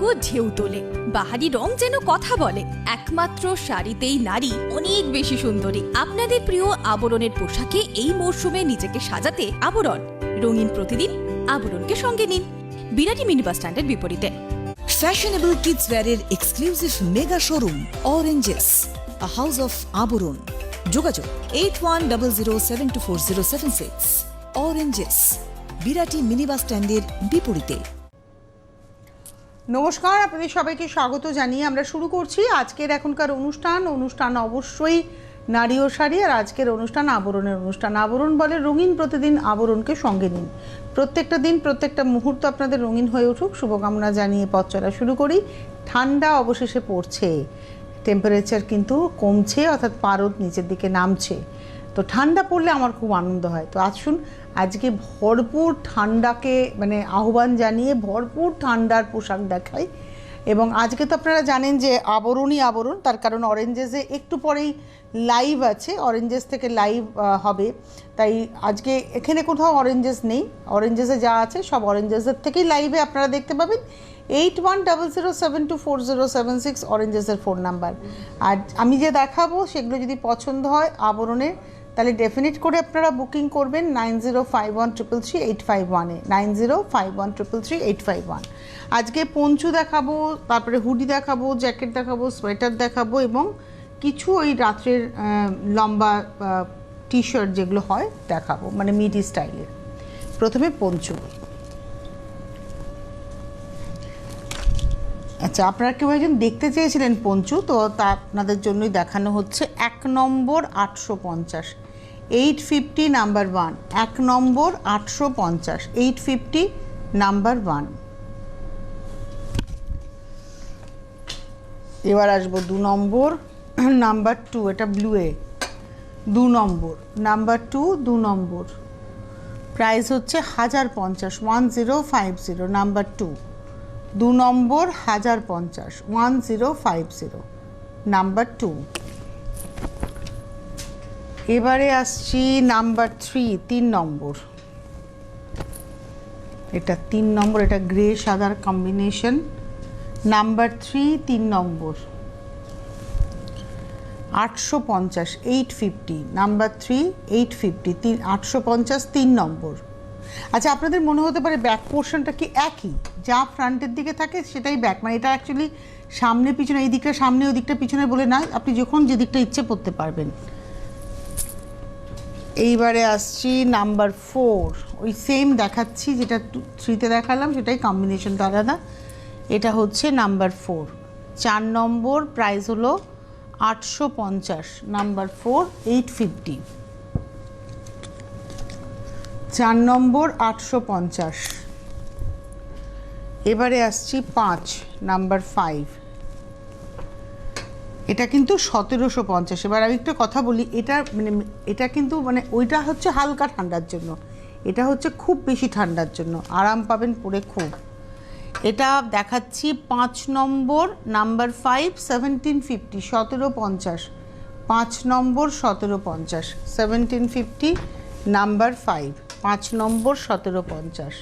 পুরো ঢেউ তোলে। বাহারি রং যেন কথা বলে। একমাত্র শাড়িতেই নারী অনেক বেশি সুন্দরী। আপনাদের প্রিয় আবরণের পোশাকে এই মরশুমে নিজেকে সাজাতে আবরণ। রঙিন প্রতিদিন আবরণকে সঙ্গে নিন। বিরাটি মিনি বাস স্ট্যান্ডের বিপরীতে। ফ্যাশনেবল কিডস ওয়্যারের exclusive mega showroom Oranges, a house of Abaran. যোগাযোগ 8100724076। অরেঞ্জেস, বিরাটি মিনি বাস স্ট্যান্ডের বিপরীতে। নমস্কার, আপনাদের সবাইকে স্বাগত জানিয়ে আমরা শুরু করছি আজকের এখনকার অনুষ্ঠান অবশ্যই নারী ও শাড়ি। আর আজকের অনুষ্ঠান আবরণের অনুষ্ঠান। আবরণ বলে রঙিন প্রতিদিন আবরণকে সঙ্গে নিন। প্রত্যেকটা দিন প্রত্যেকটা মুহূর্ত আপনাদের রঙিন হয়ে উঠুক শুভকামনা জানিয়ে পথ চলা শুরু করি। ঠান্ডা অবশেষে পড়ছে, টেম্পারেচার কিন্তু কমছে, অর্থাৎ পারদ নিচের দিকে নামছে। তো ঠান্ডা পড়লে আমার খুব আনন্দ হয়। তো আসুন আজকে ভরপুর ঠান্ডাকে আহ্বান জানিয়ে ভরপুর ঠান্ডার পোশাক দেখাই। এবং আজকে তো আপনারা জানেন যে আবরণই আবরণ, তার কারণ অরেঞ্জেসে একটু পরেই লাইভ আছে, অরেঞ্জেস থেকে লাইভ হবে। তাই আজকে এখানে কোথাও অরেঞ্জেস নেই, অরেঞ্জেসে যা আছে সব অরেঞ্জেসের থেকেই লাইভে আপনারা দেখতে পাবেন। 8100724076 অরেঞ্জেসের ফোন নাম্বার। আর আমি যে দেখাবো সেগুলো যদি পছন্দ হয় আবরণের, তাহলে ডেফিনেট করে আপনারা বুকিং করবেন 9051333851-এ, 9051333851। আজকে পঞ্চু দেখাবো, তারপরে হুডি দেখাবো, জ্যাকেট দেখাবো, সোয়েটার দেখাবো এবং কিছু ওই রাত্রের লম্বা টি শার্ট যেগুলো হয় দেখাবো, মিডি স্টাইলের। প্রথমে পঞ্চু। আচ্ছা, আপনারা কেউ একজন দেখতে চেয়েছিলেন পঞ্চু, তো তা আপনাদের জন্যই দেখানো হচ্ছে। 1 নম্বর 850, 850 নাম্বার 1। 1 নম্বর 850, 850 নাম্বার 1। এবার আসবো 2 নম্বর নাম্বার 2, এটা ব্লুয়ে 2 নম্বর নাম্বার 2, 2 নম্বর। প্রাইস হচ্ছে 1050, 1050 নাম্বার 2। 2 নম্বর 1050, 1050 নাম্বার 2। এবারে আসছি নাম্বার 3, 3 নম্বর। এটা 3 নম্বর, এটা গ্রে সাদার কম্বিনেশন। নাম্বার 3, 3 নম্বর 850, 850 নাম্বার 3, 850, 850 3 নম্বর। আচ্ছা, আপনাদের মনে হতে পারে ব্যাক পোর্শনটা কি একই, যা ফ্রন্টের দিকে থাকে সেটাই ব্যাক, এটা অ্যাকচুয়ালি সামনে পিছনে, এই দিকটা সামনে ওই দিকটা পিছনে বলে না, আপনি যখন যে দিকটা ইচ্ছে পড়তে পারবেন। এইবারে আসছি নাম্বার 4, ওই সেম দেখাচ্ছি যেটা 3তে দেখালাম, সেটাই কম্বিনেশনটা আলাদা। এটা হচ্ছে নাম্বার 4, 4 নম্বর। প্রাইস হলো 850, নাম্বার 4, 850। 4 নম্বর 850। এবারে আসছি 5, নাম্বার 5। এটা কিন্তু 1750। এবার আমি একটা কথা বলি, এটা কিন্তু ওইটা হচ্ছে হালকা ঠান্ডার জন্য, এটা হচ্ছে খুব বেশি ঠান্ডার জন্য, আরাম পাবেন পরে খুব। এটা দেখাচ্ছি 5 নম্বর নাম্বার 5, 1750, 1750। 5 নম্বর 1750, 1750 নাম্বার 5, 5 নম্বর 1750।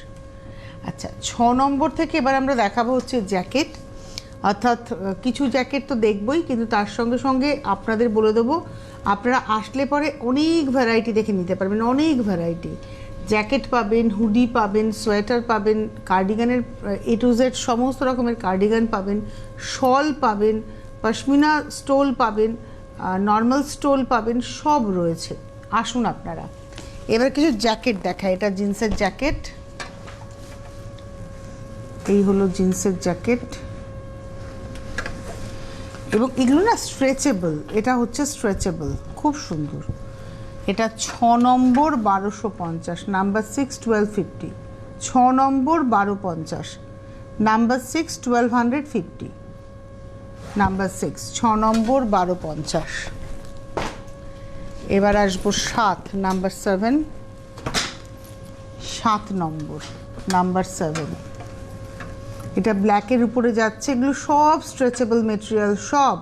আচ্ছা, 6 নম্বর থেকে এবার আমরা দেখাবো হচ্ছে জ্যাকেট, অর্থাৎ কিছু জ্যাকেট তো দেখবই, কিন্তু তার সঙ্গে সঙ্গে আপনাদের বলে দেবো আপনারা আসলে পরে অনেক ভ্যারাইটি দেখে নিতে পারবেন, অনেক ভ্যারাইটি জ্যাকেট পাবেন, হুডি পাবেন, সোয়েটার পাবেন, কার্ডিগানের A to Z সমস্ত রকমের কার্ডিগান পাবেন, শল পাবেন, পশমিনা স্টোল পাবেন, নর্মাল স্টোল পাবেন, সব রয়েছে। আসুন আপনারা এবার কিছু জ্যাকেট দেখায়। এটা জিন্সের জ্যাকেট, এই হলো জিন্সের জ্যাকেট, এবং এগুলো না স্ট্রেচেবল, এটা হচ্ছে স্ট্রেচেবল, খুব সুন্দর। এটা 6 নম্বর 1250, নাম্বার 6, 1250। 6 নম্বর 1250, নাম্বার 6, 1250, নাম্বার 6, 6 নম্বর 1250। এবার আসবো 7, নাম্বার 7, 7 নম্বর, নাম্বার 7। এটা ব্ল্যাকের উপরে যাচ্ছে, এগুলো সব স্ট্রেচেবল মেটেরিয়াল, সব।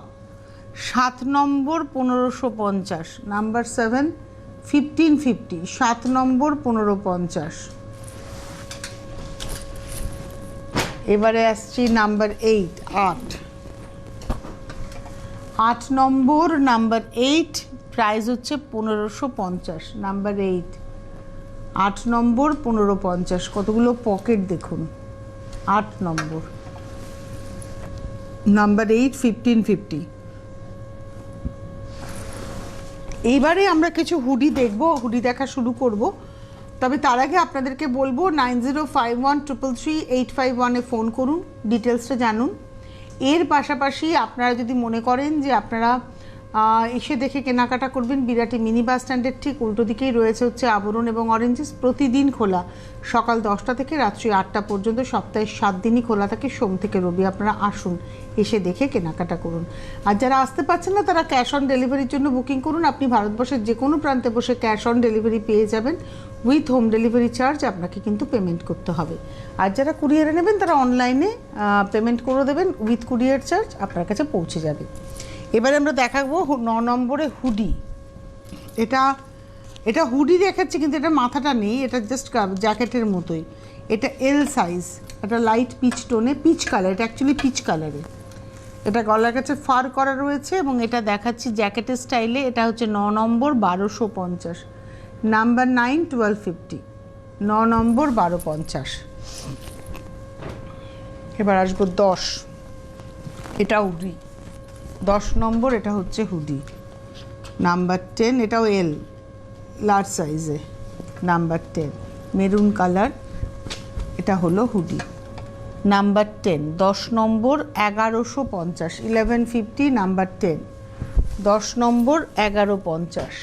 7 নম্বর 1550, নাম্বার 7, 1550, 7 নম্বর 1550। এবারে আসছি নাম্বার 8, 8 নম্বর, নাম্বার 8, প্রাইস হচ্ছে 1550। নাম্বার 8, 8 নম্বর, 1550। কতগুলো পকেট দেখুন। 8 নম্বর, নাম্বার 8, 1550। এইবারে আমরা কিছু হুডি দেখব, হুডি দেখা শুরু করব। তবে তার আগে আপনাদেরকে বলবো 9051333851-এ ফোন করুন, ডিটেলসটা জানুন। এর পাশাপাশি আপনারা যদি মনে করেন যে আপনারা এসে দেখে কেনাকাটা করবেন, বিরাটি মিনি বাস স্ট্যান্ডের ঠিক উল্টো দিকেই রয়েছে হচ্ছে আবরণ এবং অরেঞ্জেস। প্রতিদিন খোলা, সকাল 10টা থেকে রাত্রি 8টা পর্যন্ত, সপ্তাহে 7 দিনই খোলা থাকে, সোম থেকে রবি। আপনারা আসুন, এসে দেখে কেনাকাটা করুন। আর যারা আসতে পারছেন না তারা ক্যাশ অন ডেলিভারির জন্য বুকিং করুন। আপনি ভারতবর্ষের যে কোনো প্রান্তে বসে ক্যাশ অন ডেলিভারি পেয়ে যাবেন। উইথ হোম ডেলিভারি চার্জ আপনাকে কিন্তু পেমেন্ট করতে হবে। আর যারা কুরিয়ারে নেবেন তারা অনলাইনে পেমেন্ট করে দেবেন, উইথ কুরিয়ার চার্জ আপনার কাছে পৌঁছে যাবে। এবারে আমরা দেখাবো 9 নম্বরে হুডি। এটা হুডি দেখাচ্ছি, কিন্তু এটা মাথাটা নেই, এটা জাস্ট জ্যাকেটের মতোই। এটা এল সাইজ, এটা লাইট পিচ টোনে, পিচ কালার, এটা অ্যাকচুয়ালি পিচ কালারে। এটা গলার কাছে ফার করা রয়েছে এবং এটা দেখাচ্ছি জ্যাকেটের স্টাইলে। এটা হচ্ছে 9 নম্বর, 1250। নাম্বার 9, 1250। 9 নম্বর, 1250। এবার আসবো 10, এটা হুডি। 10 নম্বর, এটা হচ্ছে হুডি। নাম্বার 10, এটাও এল, লার্জ সাইজে। নাম্বার 10, মেরুন কালার, এটা হলো হুডি। নাম্বার 10, 10 নম্বর, 1150, 1150। নাম্বার 10, 10 নম্বর, 1150।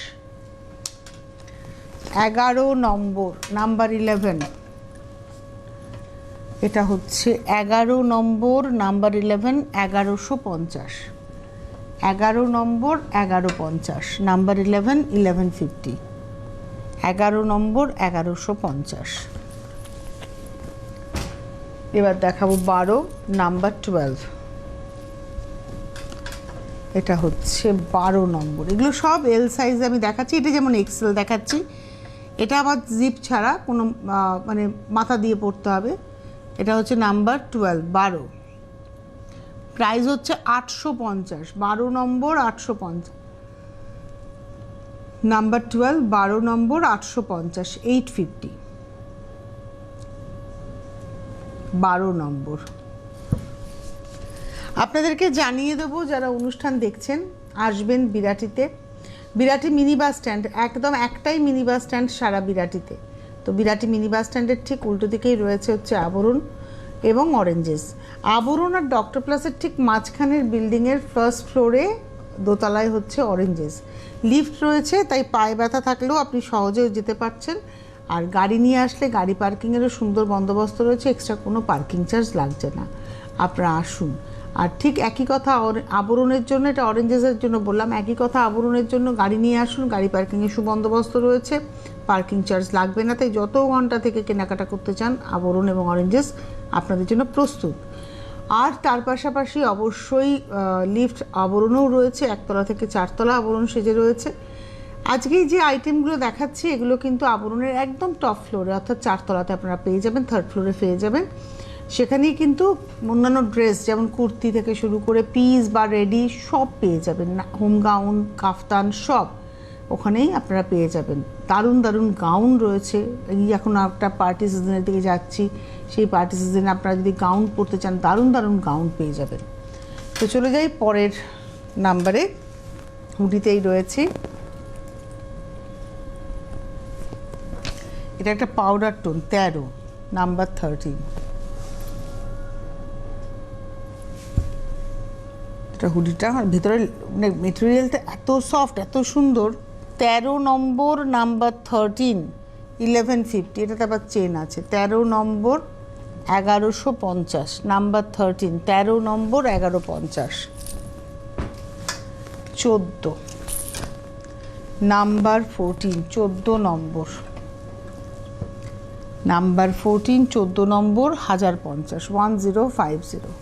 11 নম্বর, নাম্বার 11, এটা হচ্ছে 11 নম্বর, নাম্বার 11, 1150। 11 নম্বর, 1150। নাম্বার 11, 1150। 11 নম্বর, 1150। এবার দেখাবো 12, নাম্বার 12। এটা হচ্ছে 12 নম্বর। এগুলো সব এল সাইজ আমি দেখাচ্ছি। এটা যেমন এক্সেল দেখাচ্ছি, এটা আবার জিপ ছাড়া, কোনো মানে মাথা দিয়ে পড়তে হবে। এটা হচ্ছে নাম্বার 12, 12। প্রাইস হচ্ছে 850। 12 নম্বর, 850। নাম্বার 12, 12 নম্বর, 850, 850। 12 নম্বর। আপনাদেরকে জানিয়ে দেবো, যারা অনুষ্ঠান দেখছেন আসবেন বিরাটিতে। বিরাটি মিনি বাস স্ট্যান্ড, একদম একটাই মিনি বাস স্ট্যান্ড সারা বিরাটিতে। তো বিরাটি মিনি বাস স্ট্যান্ডের ঠিক উল্টো দিকেই রয়েছে হচ্ছে আবরণ এবং অরেঞ্জেস। আবরণ আর ডক্টর প্লাসের ঠিক মাঝখানের বিল্ডিংয়ের ফার্স্ট ফ্লোরে দোতলায় হচ্ছে অরেঞ্জেস। লিফট রয়েছে, তাই পায়ে ব্যথা থাকলেও আপনি সহজেও যেতে পারছেন। আর গাড়ি নিয়ে আসলে গাড়ি পার্কিংয়েরও সুন্দর বন্দোবস্ত রয়েছে, এক্সট্রা কোনো পার্কিং চার্জ লাগছে না। আপনারা আসুন। আর ঠিক একই কথা আবরণের জন্য, এটা অরেঞ্জেসের জন্য বললাম, একই কথা আবরণের জন্য গাড়ি নিয়ে আসুন, গাড়ি পার্কিংয়ের সুবন্দোবস্ত রয়েছে, পার্কিং চার্জ লাগবে না। তাই যত ঘন্টা থেকে কেনাকাটা করতে চান আবরণ এবং অরেঞ্জেস আপনাদের জন্য প্রস্তুত। আর তার পাশাপাশি অবশ্যই লিফট আবরণও রয়েছে, 1তলা থেকে 4তলা আবরণ সেজে রয়েছে। আজকেই যে আইটেমগুলো দেখাচ্ছি এগুলো কিন্তু আবরণের একদম টপ ফ্লোরে, অর্থাৎ 4তলাতে আপনারা পেয়ে যাবেন, 3rd ফ্লোরে পেয়ে যাবেন। সেখানেই কিন্তু অন্যান্য ড্রেস যেমন কুর্তি থেকে শুরু করে পিস বা রেডি সব পেয়ে যাবেন, হোম গাউন, কাফতান সব ওখানেই আপনারা পেয়ে যাবেন। দারুণ দারুণ গাউন রয়েছে। এই এখন একটা পার্টি সিজনের দিকে যাচ্ছি, সেই পার্টি সিজনে আপনারা যদি গাউন পরতে চান দারুণ দারুণ গাউন পেয়ে যাবেন। তো চলে যাই পরের নাম্বারে। হুডিতেই রয়েছে, এটা একটা পাউডার টোন, 13, নাম্বার 13। এটা হুডিটা আর ভেতরে মানে মেটেরিয়ালটা এত সফট, এত সুন্দর। 13 নম্বর, নাম্বার 13, 1150। এটাতে আবার চেন আছে। 13 নম্বর, 1150। নাম্বার 13, 13 নম্বর, 1150। 14, নাম্বার 14, 14 নম্বর। নাম্বার 14, 14 নম্বর, 1050, 1050।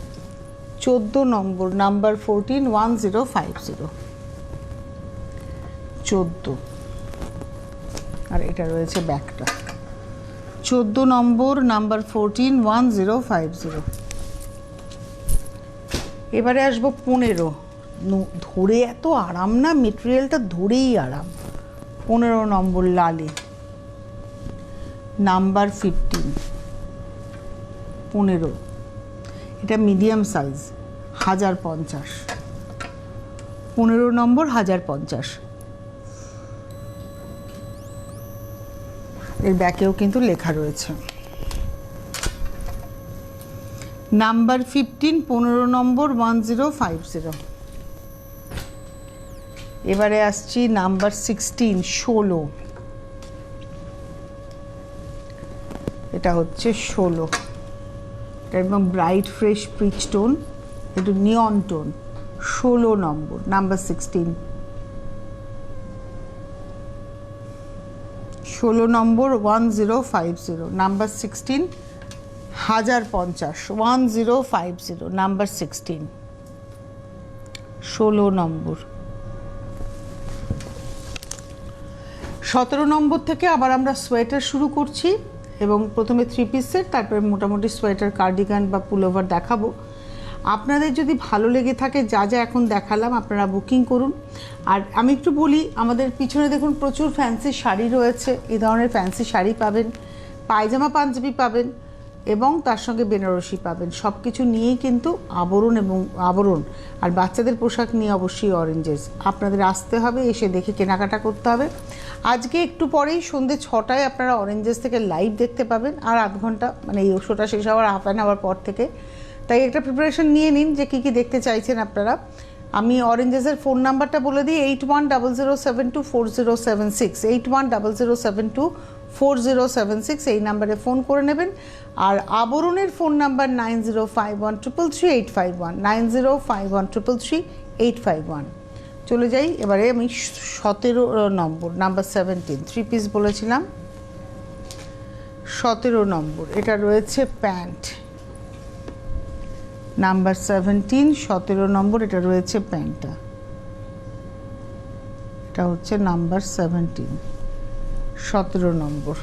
14 নম্বর, নাম্বার 14, 1050। 14, আর এটা রয়েছে ব্যাগটা। 14 নম্বর, নাম্বার 14, 1050। এবারে আসবো 15, ধরে এত আরাম না, মেটেরিয়ালটা ধরেই আরাম। 15 নম্বর লালে, নাম্বার 15, 15, এটা মিডিয়াম সাইজ, 1050, 15 নম্বর 1050। এর ব্যাকেও কিন্তু লেখা রয়েছে নাম্বার 15, 15 নম্বর 1050। এবারে আসছি নাম্বার 16, 16, এটা হচ্ছে 16, এটা একদম ব্রাইট ফ্রেশ পিচ টোন, একটু নিয়ন টোন, 16 নম্বর, নাম্বার 16, 16 নম্বর 1050, নাম্বার 16, 1050, 1050, নাম্বার 16, 16 নম্বর। 17 নম্বর থেকে আবার আমরা সোয়েটার শুরু করছি এবং প্রথমে 3 পিসের, তারপরে মোটামুটি সোয়েটার, কার্ডিগান বা পুলোভার দেখাবো। আপনাদের যদি ভালো লেগে থাকে যা যা এখন দেখালাম, আপনারা বুকিং করুন। আর আমি একটু বলি, আমাদের পিছনে দেখুন প্রচুর ফ্যান্সি শাড়ি রয়েছে, এই ধরনের ফ্যান্সি শাড়ি পাবেন, পায়জামা পাঞ্জাবি পাবেন এবং তার সঙ্গে বেনারসি পাবেন। সব কিছু নিয়েই কিন্তু আবরণ আর বাচ্চাদের পোশাক নিয়ে অবশ্যই অরেঞ্জেস। আপনাদের আসতে হবে, এসে দেখে কেনাকাটা করতে হবে। আজকে একটু পরেই সন্ধ্যে 6টায় আপনারা অরেঞ্জেস থেকে লাইভ দেখতে পাবেন, আর আধ ঘন্টা, মানে এই শোটা শেষ হওয়ার হাফ অ্যান আওয়ার পর থেকে। তাই একটা প্রিপারেশন নিয়ে নিন যে কী কী দেখতে চাইছেন আপনারা। আমি অরেঞ্জেসের ফোন নাম্বারটা বলে দিই, 8100724076, 8100724076, এই নাম্বারে ফোন করে নেবেন। আর আবরণের ফোন নাম্বার 9051333851, 9051333851। চলে যাই এবারে আমি 17 নম্বর, নাম্বার 17, 3 পিস বলেছিলাম, 17 নম্বর, এটা রয়েছে প্যান্ট, নাম্বার 17, 17 নম্বর, এটা রয়েছে প্যান্টটা, এটা হচ্ছে নাম্বার 17, 17 নম্বর।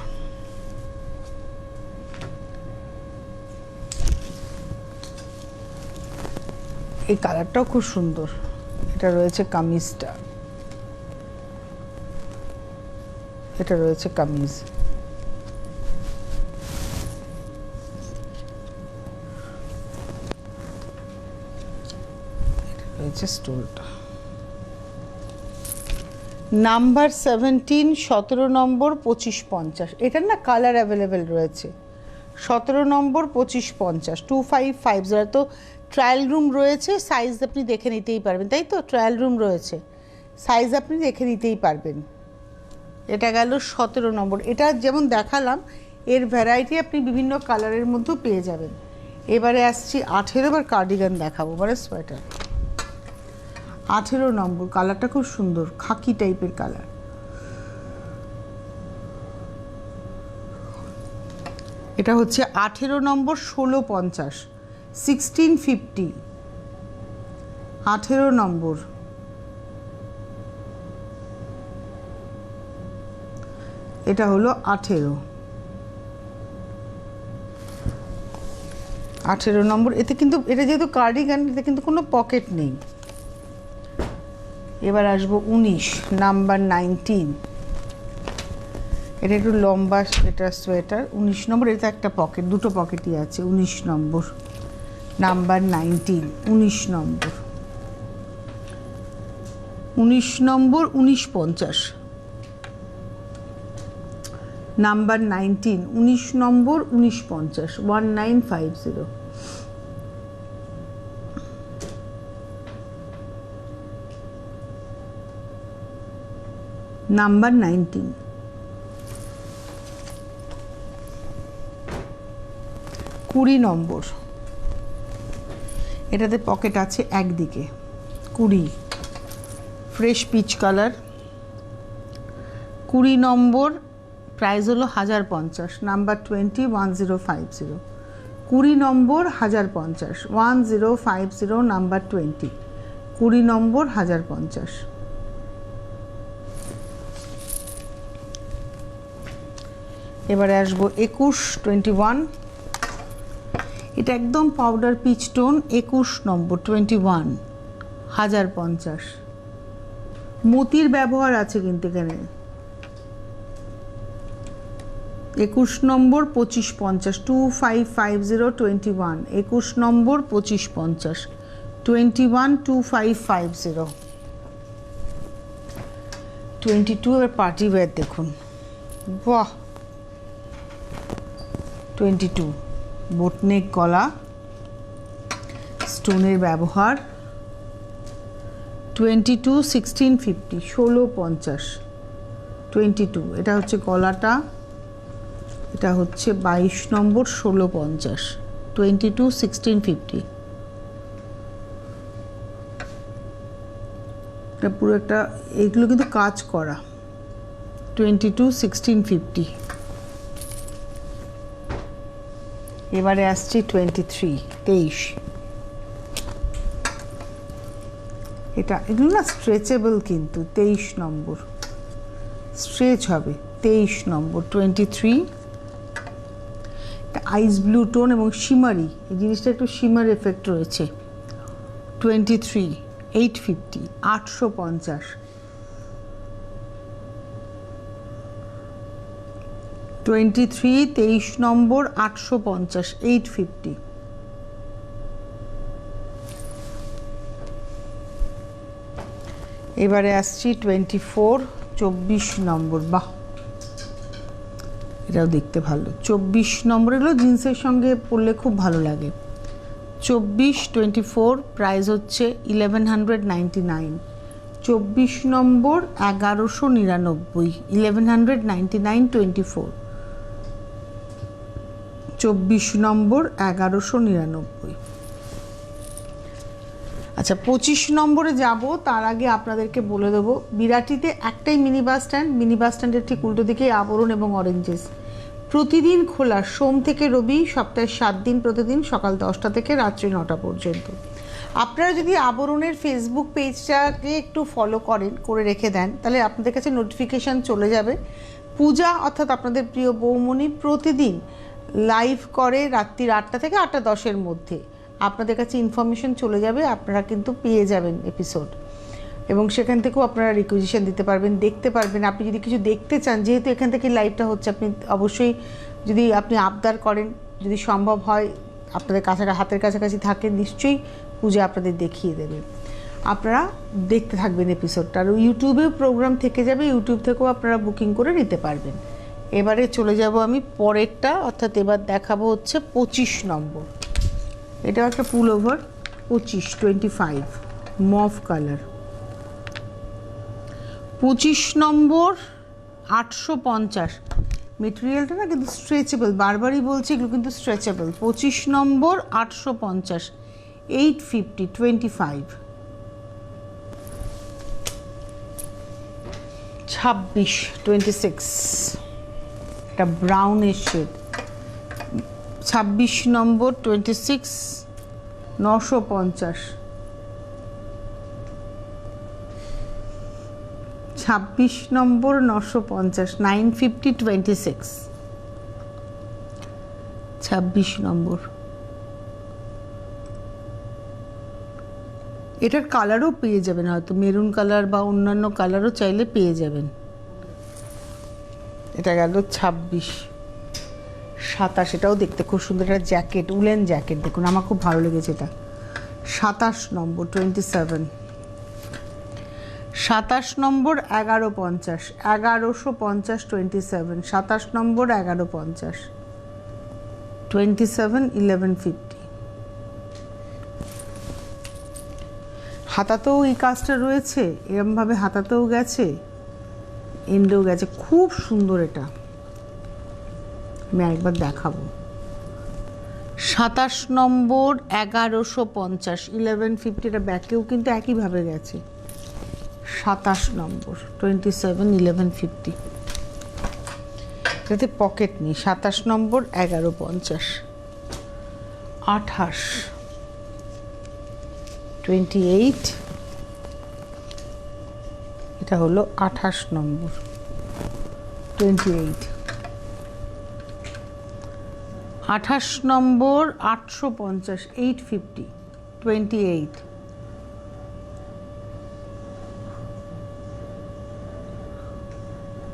এই কালারটাও খুব সুন্দর, এটা রয়েছে কামিজটা, এটা রয়েছে কামিজ, রয়েছে স্টোলটা। নাম্বার 17, 17 নম্বর 2550, এটার না কালার অ্যাভেলেবেল রয়েছে। 17 নম্বর 2550, 2550। তো ট্রায়াল রুম রয়েছে, সাইজ আপনি দেখে নিতেই পারবেন, তাই তো? ট্রায়াল রুম রয়েছে, সাইজ আপনি দেখে নিতেই পারবেন। এটা গেল 17 নম্বর। এটা যেমন দেখালাম, এর ভ্যারাইটি আপনি বিভিন্ন কালারের মধ্যেও পেয়ে যাবেন। এবারে আসছি 18, এবার কার্ডিগান দেখাবো, এবারে সোয়েটার। 18 নম্বর, কালারটা খুব সুন্দর, খাকি টাইপের কালার। এটা হচ্ছে 18 নম্বর, 1650, 1650, 18 নম্বর। এটা হলো 18 নম্বর। এতে কিন্তু, এটা যেহেতু কার্ডিগান, এতে কিন্তু কোনো পকেট নেই। এবার আসবো 19, নাম্বার 19, এটা একটু লম্বা, এটা সোয়েটার, 19 নম্বর। এটা একটা পকেট, দুটো পকেটই আছে, 19 নম্বর, নাম্বার 19, 19 নম্বর, 19 নম্বর, 1950, নাম্বার 19, 19 নম্বর, 1950, 1950। নাম্বার 19। কুড়ি নম্বর, এটাতে পকেট আছে একদিকে, 20, ফ্রেশ পিচ কালার, 20 নম্বর, প্রাইস হলো 1050, নাম্বার 20, 1050, 20 নম্বর 1050, 1050, নাম্বার 20, 20 নম্বর 1050। এবারে আসবো 21, 21, এটা একদম পাউডার পিচ টোন, 21 নম্বর, 21, 1050। মতির ব্যবহার আছে কিন্তু এখানে। 21 নম্বর, 2550, 2550, 21, 21 নম্বর, 2550, 21, 2550, 22। এবার পার্টি ওয়্যার দেখুন, বাহ, 22, বোটনেক গলা, স্টোনের ব্যবহার, 22, 1650, 1650, 22। এটা হচ্ছে গলাটা, এটা হচ্ছে 22 নম্বর, 1650, 22, 1650। এটা পুরো একটা, এইগুলো কিন্তু কাজ করা, 22, 1650। এবারে আসছি 23, 23। এটা, এগুলো না স্ট্রেচেবল কিন্তু, 23 নম্বর, স্ট্রেচ হবে, 23 নম্বর, 23। আইস ব্লু টোন এবং শিমারি, এই জিনিসটা একটু শিমার এফেক্ট রয়েছে, 23, 850, 850। 23, 23 নম্বর, 850, 850। এবারে আসছি 24, 24 নম্বর, বাহ, এটাও দেখতে ভালো, 24 নম্বর। এগুলো জিন্সের সঙ্গে পরলে খুব ভালো লাগে। 24, 24, প্রাইস হচ্ছে 1199। 24 নম্বর, 1199, 1199, 24, 24 নম্বর, 1199। আচ্ছা, 25 নম্বরে যাব, তার আগে আপনাদেরকে বলে দেবো, বিরাটিতে একটাই mini bus stand, mini bus স্ট্যান্ডের ঠিক উল্টো দিকে আবরণ এবং অরেঞ্জেস। প্রতিদিন খোলা, সোম থেকে রবি, সপ্তাহে 7 দিন, প্রতিদিন সকাল 10টা থেকে রাত্রি 9টা পর্যন্ত। আপনারা যদি আবরণের ফেসবুক পেজটাকে একটু ফলো করে রেখে দেন, তাহলে আপনাদের কাছে নোটিফিকেশান চলে যাবে। পূজা অর্থাৎ আপনাদের প্রিয় বৌমণি প্রতিদিন লাইভ করে রাত্রি 8টা থেকে 8টা 10-এর মধ্যে। আপনাদের কাছে ইনফরমেশন চলে যাবে, আপনারা কিন্তু পেয়ে যাবেন এপিসোড, এবং সেখান থেকেও আপনারা রিকুইজিশন দিতে পারবেন, দেখতে পারবেন। আপনি যদি কিছু দেখতে চান, যেহেতু এখান থেকে লাইভটা হচ্ছে, আপনি অবশ্যই, যদি আপনি আবদার করেন, যদি সম্ভব হয়, আপনাদের হাতের কাছাকাছি থাকেন, নিশ্চয়ই পূজা আপনাদের দেখিয়ে দেবে। আপনারা দেখতে থাকবেন এপিসোডটা। আর ইউটিউবেও প্রোগ্রাম থেকে যাবে, ইউটিউব থেকেও আপনারা বুকিং করে নিতে পারবেন। এবারে চলে যাব আমি পরেরটা, অর্থাৎ এবার দেখাবো হচ্ছে 25 নম্বর। এটাও একটা পুল ওভার, 25, 25, মভ কালার, 25 নম্বর, 850। মেটেরিয়ালটা না কিন্তু স্ট্রেচেবল, বারবারই বলছি, এগুলো কিন্তু স্ট্রেচেবল। 25 নম্বর, 850, 850, 25। 26, 26, এটা ব্রাউনের শেড, 26 নম্বর, 26, 950। 26 নম্বর, 950, 950, 26, 26 নম্বর। এটার কালারও পেয়ে যাবেন, হয়তো মেরুন কালার বা অন্যান্য কালারও চাইলে পেয়ে যাবেন। এটা গেল 26। 27, এটাও দেখতে খুব সুন্দর, একটা জ্যাকেট, উলেন জ্যাকেট, দেখুন আমার খুব ভালো লেগেছে এটা। 27 নম্বর, 27, 27 নম্বর, 1150, 1150, 27, 27 নম্বর, 1150, 27, 1150। হাতাতেও এই কাজটা রয়েছে, এরমভাবে হাতাতেও গেছে, এন্ডেও গেছে, খুব সুন্দর। এটা আমি একবার দেখাবো। 27 নম্বর, 1150, 1150, এটা ব্যাকেও কিন্তু একইভাবে গেছে। 27 নম্বর, 27, 1150, এটাতে পকেট নেই। 27 নম্বর, 1150, 28, 28, এটা হলো 28 নম্বর, 28, 28 নম্বর 850, 850, 28।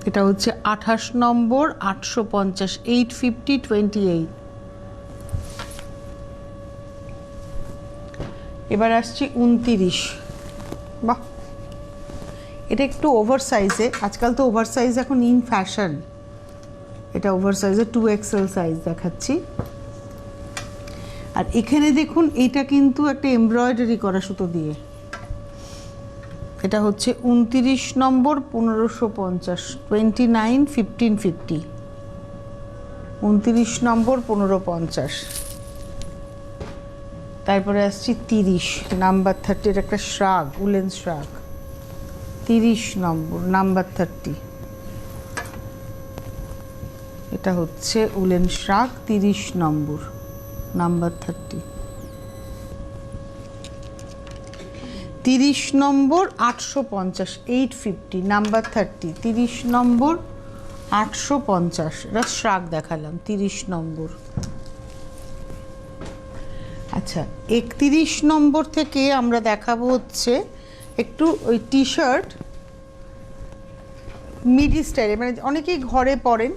এটা হচ্ছে 28 নম্বর 850, 850, 28। এবার আসছি 29। বাহ, এটা একটু ওভার সাইজে, আজকাল তো ওভার সাইজ এখন ইন ফ্যাশন। এটা ওভার সাইজে 2XL সাইজ দেখাচ্ছি। আর এখানে দেখুন, এটা কিন্তু একটা এমব্রয়ডারি করা সুতো দিয়ে। এটা হচ্ছে 29 নম্বর 1550, 29, 1550, 29 নম্বর 1550। তারপরে আসছি 30 নাম্বার 30, এর একটা শ্রাগ, উলেন শ্রাগ, 30 নম্বর নাম্বার 30। এটা হচ্ছে উলেন শ্রাগ, 30 নম্বর নাম্বার 30। 30 নম্বর 850, 850, নাম্বার 30, 30 নম্বর 850। এটা শ্রাগ দেখালাম, 30 নম্বর। আচ্ছা, 31 নম্বর থেকে আমরা দেখাবো হচ্ছে একটু ওই টি শার্ট মিডি স্টাইলে, মানে অনেকেই ঘরে পরেন,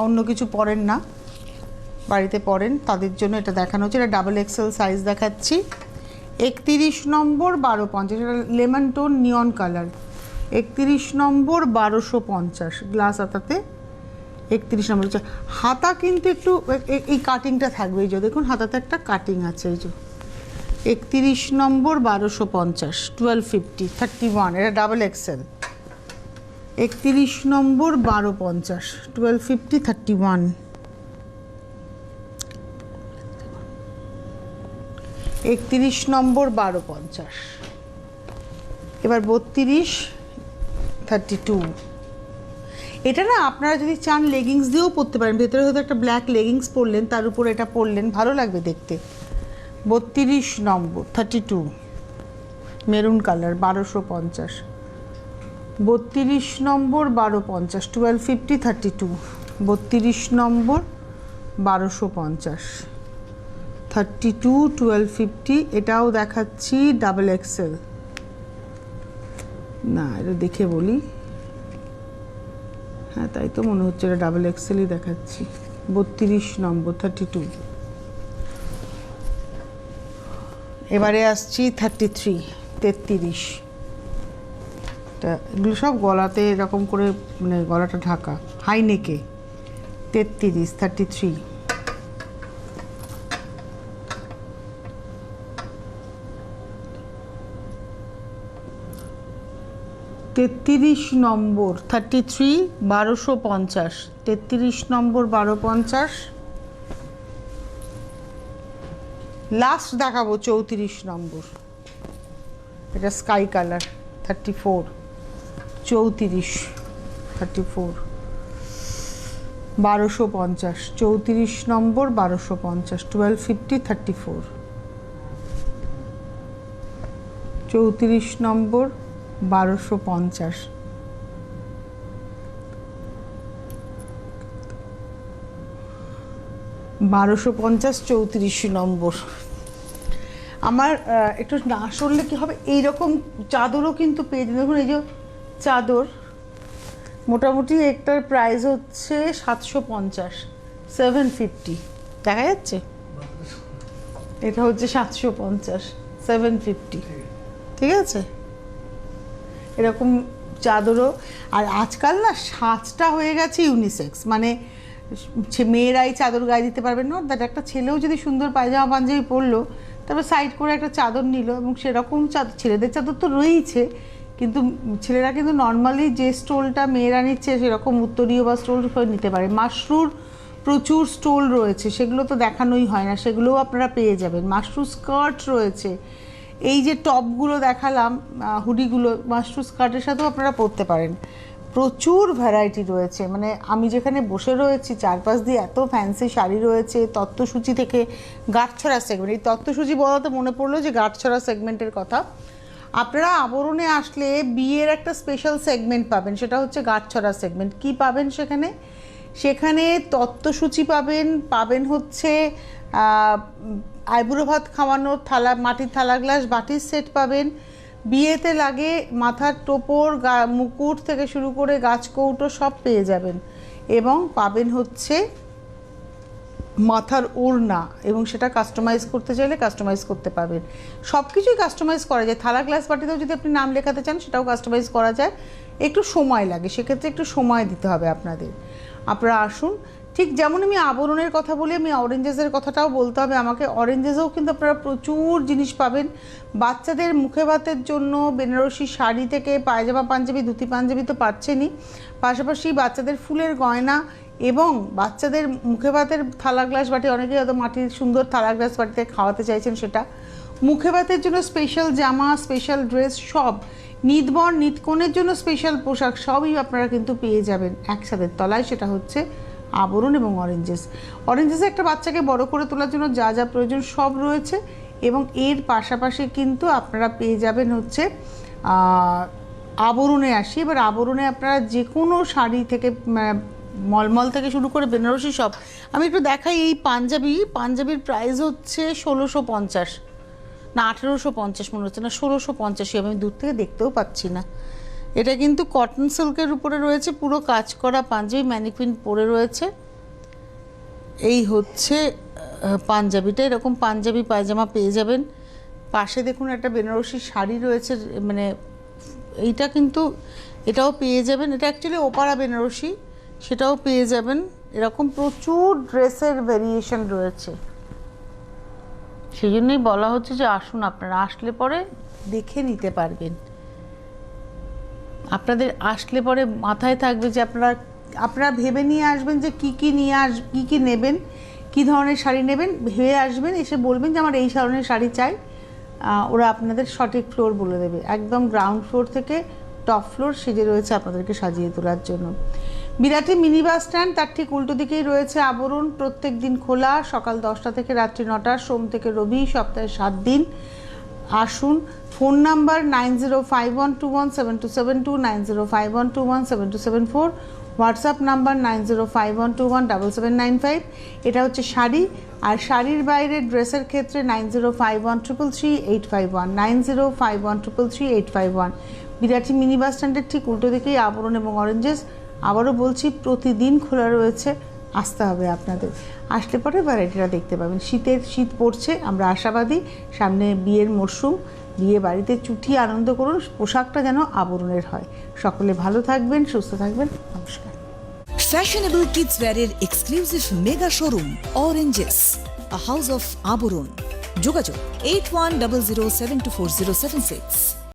অন্য কিছু পরেন না, বাড়িতে পরেন, তাদের জন্য এটা দেখানো হচ্ছে। এটা XXL সাইজ দেখাচ্ছি। 31 নম্বর 1250, এটা লেমন টোন নিয়ন কালার। 31 নম্বর 1250, গ্লাস হাতাতে 31 নম্বর হচ্ছে। হাতা কিন্তু একটু এই কাটিংটা থাকবে, এই যে দেখুন হাতাতে একটা কাটিং আছে, এই যে 31 নম্বর 1250, 1250, 31, এটা XXL। 31 নম্বর 1250, 1250, 31। একত্রিশ নম্বর 1250। এবার 32, 32। এটা না আপনারা যদি চান লেগিংস দিয়েও পরতে পারেন, ভেতরে হয়তো একটা ব্ল্যাক লেগিংস পরলেন, তার উপর এটা পরলেন, ভালো লাগবে দেখতে। 32 নম্বর 32, মেরুন কালার, 1250। 32 নম্বর 1250, 1250, 32। 32 নম্বর 1250, 32, 1250। এটাও দেখাচ্ছি XXL। না, এটা দেখে বলি, হ্যাঁ তাই তো মনে হচ্ছে, এটা XXLই দেখাচ্ছি। 32 নম্বর 32। এবারে আসছি 33, 33। এগুলো সব গলাতে এরকম করে, মানে গলাটা ঢাকা, হাই নেকে। 33, 33। 33 নম্বর 33, 1250, 33 নম্বর 1250। লাস্ট দেখাবো 34 নম্বর, এটা স্কাই কালার, 34, 34, 34, 1250, 34 নম্বর 1250, 1250, 34, 34 নম্বর 1250। $1250, 34 নম্বর। আমার একটু না সরলে কি হবে, এইরকম চাদরও কিন্তু পেয়ে যাবেন। দেখুন এই যে চাদর, মোটামুটি একটার প্রাইস হচ্ছে 750, 750, দেখা যাচ্ছে? এটা হচ্ছে 750, 750, ঠিক আছে? এরকম চাদরও। আর আজকাল না সাজটা হয়ে গেছে ইউনিসেক্স, মানে মেয়েরাই চাদর গায়ে দিতে পারবেন না, দ্যাট একটা ছেলেও যদি সুন্দর পায়জামা পাঞ্জাবি পরলো, তারপর সাইড করে একটা চাদর নিল, এবং সেরকম চাদর, ছেলেদের চাদর তো রয়েইছে, কিন্তু ছেলেরা কিন্তু নর্মালি যে স্টোলটা মেয়েরা নিচ্ছে সেরকম উত্তরীয় বা স্টোল নিতে পারে। মাশরুর প্রচুর স্টোল রয়েছে, সেগুলো তো দেখানোই হয় না, সেগুলোও আপনারা পেয়ে যাবেন। মাশরু স্কার্ট রয়েছে, এই যে টপগুলো দেখালাম, হুডিগুলো মাশরু স্কার্টের সাথেও আপনারা পরতে পারেন। প্রচুর ভ্যারাইটি রয়েছে, মানে আমি যেখানে বসে রয়েছি চারপাশ দিয়ে এত ফ্যান্সি শাড়ি রয়েছে। তত্ত্বসূচি থেকে গাঁটছড়া সেগমেন্ট, এই তত্ত্বসূচি বলাতে মনে পড়লো যে গাঁটছড়া সেগমেন্টের কথা। আপনারা আবরণে আসলে বিয়ের একটা স্পেশাল সেগমেন্ট পাবেন, সেটা হচ্ছে গাঁটছড়া সেগমেন্ট। কি পাবেন সেখানে? সেখানে তত্ত্বসূচি পাবেন হচ্ছে আইবুড়ো ভাত খাওয়ানোর থালা, মাটির থালা গ্লাস, বাটির সেট পাবেন। বিয়েতে লাগে মাথার টোপর, মুকুট থেকে শুরু করে গাছ কৌটো সব পেয়ে যাবেন। এবং পাবেন হচ্ছে মাথার ওড়না, এবং সেটা কাস্টমাইজ করতে চাইলে কাস্টমাইজ করতে পারবেন। সব কিছুই কাস্টমাইজ করা যায়। থালা গ্লাস বাটিতেও যদি আপনি নাম লেখাতে চান সেটাও কাস্টমাইজ করা যায়, একটু সময় লাগে, সেক্ষেত্রে একটু সময় দিতে হবে আপনাদের। আপনারা আসুন। ঠিক যেমন আমি আবরণের কথা বলি, আমি অরেঞ্জেসের কথাটাও বলতে হবে আমাকে। অরেঞ্জেসেও কিন্তু আপনারা প্রচুর জিনিস পাবেন। বাচ্চাদের মুখে ভাতের জন্য বেনারসি শাড়ি থেকে পায়জামা পাঞ্জাবি, ধুতি পাঞ্জাবি তো পাচ্ছেনই, পাশাপাশি বাচ্চাদের ফুলের গয়না এবং বাচ্চাদের মুখে ভাতের থালা গ্লাস বাটি, অনেকেই হয়তো মাটির সুন্দর থালা গ্লাস বাটিতে খাওয়াতে চাইছেন, সেটা মুখে ভাতের জন্য স্পেশাল জামা, স্পেশাল ড্রেস, সব নিতবর নিতকনের জন্য স্পেশাল পোশাক সবই আপনারা কিন্তু পেয়ে যাবেন একসাথে তলায়। সেটা হচ্ছে আবরণ এবং অরেঞ্জেসে একটা বাচ্চাকে বড় করে তোলার জন্য যা যা প্রয়োজন সব রয়েছে। এবং এর পাশাপাশি কিন্তু আপনারা পেয়ে যাবেন হচ্ছে আবরণে আসি। এবার আবরণে আপনারা যে কোনো শাড়ি থেকে, মলমল থেকে শুরু করে বেনারসি সব। আমি একটু দেখাই, এই পাঞ্জাবির প্রাইস হচ্ছে 1650 না 1850 মনে হচ্ছে, না 1650। আমি দূর থেকে দেখতেও পাচ্ছি না। এটা কিন্তু কটন সিল্কের উপরে রয়েছে, পুরো কাজ করা পাঞ্জাবি, ম্যানিকুইন পরে রয়েছে। এই হচ্ছে পাঞ্জাবিটা, এরকম পাঞ্জাবি পায়জামা পেয়ে যাবেন। পাশে দেখুন একটা বেনারসি শাড়ি রয়েছে, মানে এইটা কিন্তু এটাও পেয়ে যাবেন। এটা অ্যাকচুয়ালি ওপারা বেনারসি, সেটাও পেয়ে যাবেন। এরকম প্রচুর ড্রেসের ভেরিয়েশন রয়েছে, সেই জন্যই বলা হচ্ছে যে আসুন, আপনারা আসলে পরে দেখে নিতে পারবেন। আপনাদের আসলে পরে মাথায় থাকবে যে আপনারা ভেবে নিয়ে আসবেন যে কী কী নেবেন, কী ধরনের শাড়ি নেবেন, ভেবে আসবেন, এসে বলবেন যে আমার এই ধরনের শাড়ি চাই। ওরা আপনাদের সঠিক ফ্লোর বলে দেবে, একদম গ্রাউন্ড ফ্লোর থেকে টপ ফ্লোর সেজে রয়েছে আপনাদেরকে সাজিয়ে তোলার জন্য। বিরাটি মিনি বাস স্ট্যান্ড, তার ঠিক উল্টো দিকেই রয়েছে আবরণ। প্রত্যেক দিন খোলা, সকাল 10টা থেকে রাত্রি 9টা, সোম থেকে রবি, সপ্তাহে 7 দিন। আসুন। Phone number 9051217272, 9051217274, WhatsApp number 9051217795। এটা হচ্ছে শাড়ি। আর শাড়ির বাইরে ড্রেসের ক্ষেত্রে 9051333851, 9051333851। বিরাটি মিনি বাস স্ট্যান্ডের ঠিক উল্টো দিকেই আবরণ এবং অরেঞ্জেস। আবারও বলছি, প্রতিদিন খোলা রয়েছে, আসতে হবে আপনাদের। আসলে পরে ভ্যারাইটিটা দেখতে পাবেন। শীত পড়ছে, আমরা আশাবাদী। সামনে বিয়ের মরশুম, বিয়ে বাড়িতে চুটিয়ে আনন্দ করুন, পোশাকটা যেন আবরণের হয়। সকলে ভালো থাকবেন, সুস্থ থাকবেন। নমস্কার। Fashionable kids wear exclusive mega showroom Oranges, a house of Aborun. যোগাযোগ 8100724076।